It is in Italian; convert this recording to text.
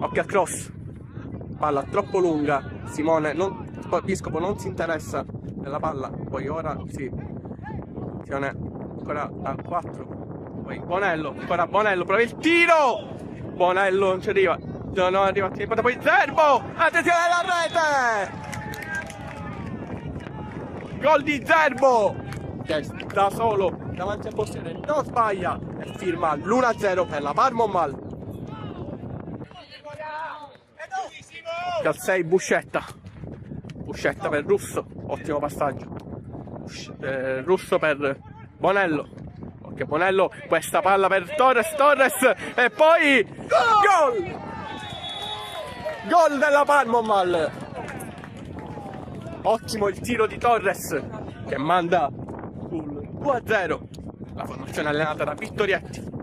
occhio al cross, palla troppo lunga, Simone Piscopo non si interessa della palla, poi ora sì, Simone ancora a 4, poi Bonello, ancora Bonello, prova il tiro, Bonello non ci arriva, non arriva, poi Zerbo, attenzione alla rete, gol di Zerbo, che da solo davanti al portiere non sbaglia e firma l'1-0 per la Parmonval. Al 6 Buscetta per Russo, ottimo passaggio, Russo per Bonello, ok, Bonello, questa palla per Torres e poi gol della Parmonval. Ottimo il tiro di Torres che manda sul 2-0 la formazione allenata da Vittorietti.